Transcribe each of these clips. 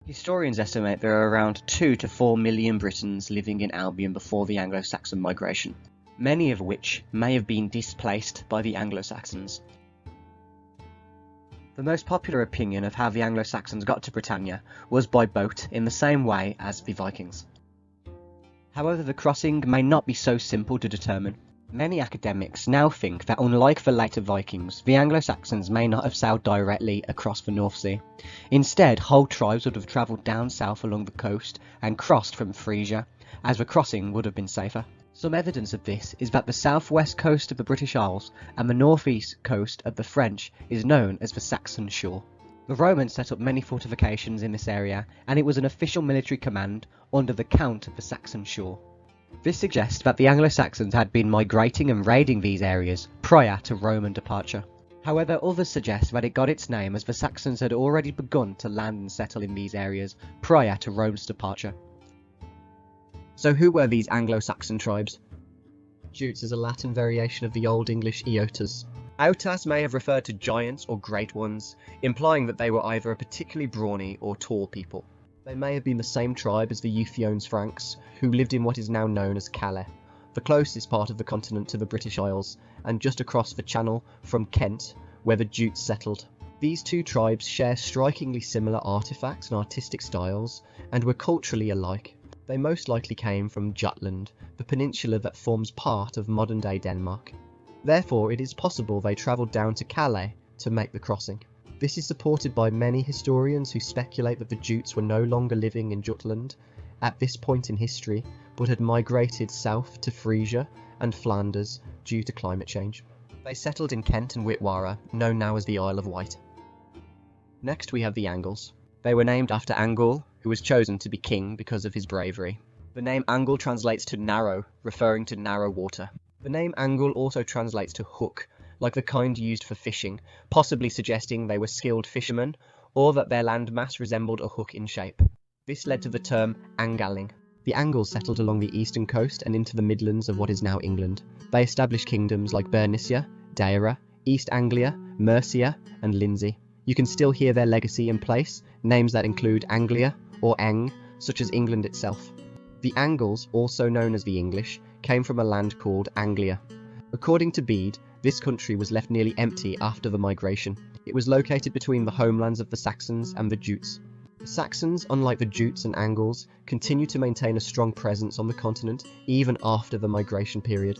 Historians estimate there are around 2 to 4 million Britons living in Albion before the Anglo-Saxon migration, many of which may have been displaced by the Anglo-Saxons. The most popular opinion of how the Anglo-Saxons got to Britannia was by boat in the same way as the Vikings. However, the crossing may not be so simple to determine. Many academics now think that unlike the later Vikings, the Anglo-Saxons may not have sailed directly across the North Sea. Instead, whole tribes would have travelled down south along the coast and crossed from Frisia, as the crossing would have been safer. Some evidence of this is that the southwest coast of the British Isles and the northeast coast of the French is known as the Saxon Shore. The Romans set up many fortifications in this area, and it was an official military command under the Count of the Saxon Shore. This suggests that the Anglo-Saxons had been migrating and raiding these areas prior to Roman departure. However, others suggest that it got its name as the Saxons had already begun to land and settle in these areas prior to Rome's departure. So who were these Anglo-Saxon tribes? Jutes is a Latin variation of the Old English Eotas. Autas may have referred to giants or great ones, implying that they were either a particularly brawny or tall people. They may have been the same tribe as the Euphones Franks, who lived in what is now known as Calais, the closest part of the continent to the British Isles, and just across the Channel from Kent, where the Jutes settled. These two tribes share strikingly similar artifacts and artistic styles, and were culturally alike. They most likely came from Jutland, the peninsula that forms part of modern-day Denmark. Therefore, it is possible they travelled down to Calais to make the crossing. This is supported by many historians who speculate that the Jutes were no longer living in Jutland at this point in history, but had migrated south to Frisia and Flanders due to climate change. They settled in Kent and Witwara, known now as the Isle of Wight. Next we have the Angles. They were named after Angul, who was chosen to be king because of his bravery. The name Angul translates to narrow, referring to narrow water. The name Angul also translates to hook, like the kind used for fishing, possibly suggesting they were skilled fishermen, or that their landmass resembled a hook in shape. This led to the term Angalling. The Angles settled along the eastern coast and into the Midlands of what is now England. They established kingdoms like Bernicia, Deira, East Anglia, Mercia, and Lindsey. You can still hear their legacy in place, names that include Anglia or Eng, such as England itself. The Angles, also known as the English, came from a land called Anglia. According to Bede, this country was left nearly empty after the migration. It was located between the homelands of the Saxons and the Jutes. The Saxons, unlike the Jutes and Angles, continue to maintain a strong presence on the continent even after the migration period.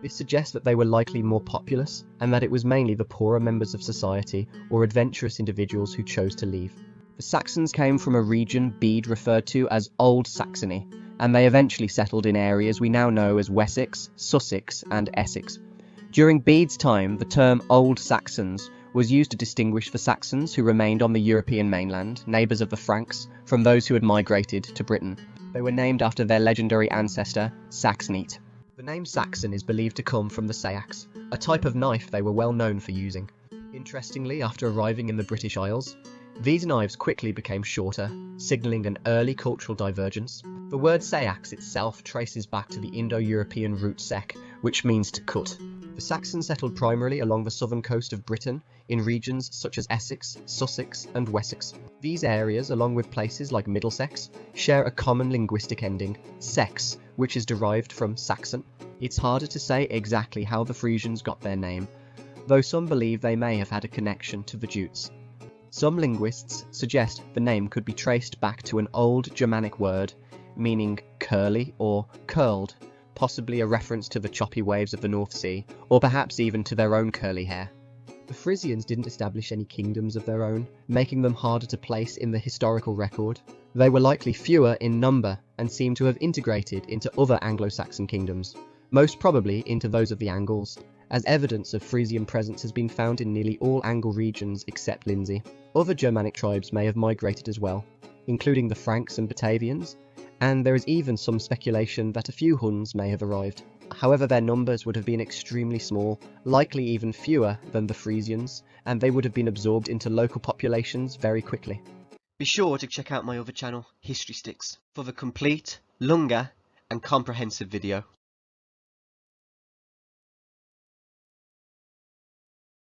This suggests that they were likely more populous, and that it was mainly the poorer members of society or adventurous individuals who chose to leave. The Saxons came from a region Bede referred to as Old Saxony, and they eventually settled in areas we now know as Wessex, Sussex, and Essex. During Bede's time, the term Old Saxons was used to distinguish the Saxons who remained on the European mainland, neighbours of the Franks, from those who had migrated to Britain. They were named after their legendary ancestor, Saxneat. The name Saxon is believed to come from the sayax, a type of knife they were well known for using. Interestingly, after arriving in the British Isles, these knives quickly became shorter, signalling an early cultural divergence. The word sayax itself traces back to the Indo-European root sek, which means to cut. The Saxons settled primarily along the southern coast of Britain, in regions such as Essex, Sussex, and Wessex. These areas, along with places like Middlesex, share a common linguistic ending, sex, which is derived from Saxon. It's harder to say exactly how the Frisians got their name, though some believe they may have had a connection to the Jutes. Some linguists suggest the name could be traced back to an old Germanic word, meaning curly or curled, possibly a reference to the choppy waves of the North Sea, or perhaps even to their own curly hair. The Frisians didn't establish any kingdoms of their own, making them harder to place in the historical record. They were likely fewer in number and seem to have integrated into other Anglo-Saxon kingdoms, most probably into those of the Angles, as evidence of Frisian presence has been found in nearly all Angle regions except Lindsey. Other Germanic tribes may have migrated as well, including the Franks and Batavians, and there is even some speculation that a few Huns may have arrived. However, their numbers would have been extremely small, likely even fewer than the Frisians, and they would have been absorbed into local populations very quickly. Be sure to check out my other channel, History Sticks, for the complete, longer, and comprehensive video.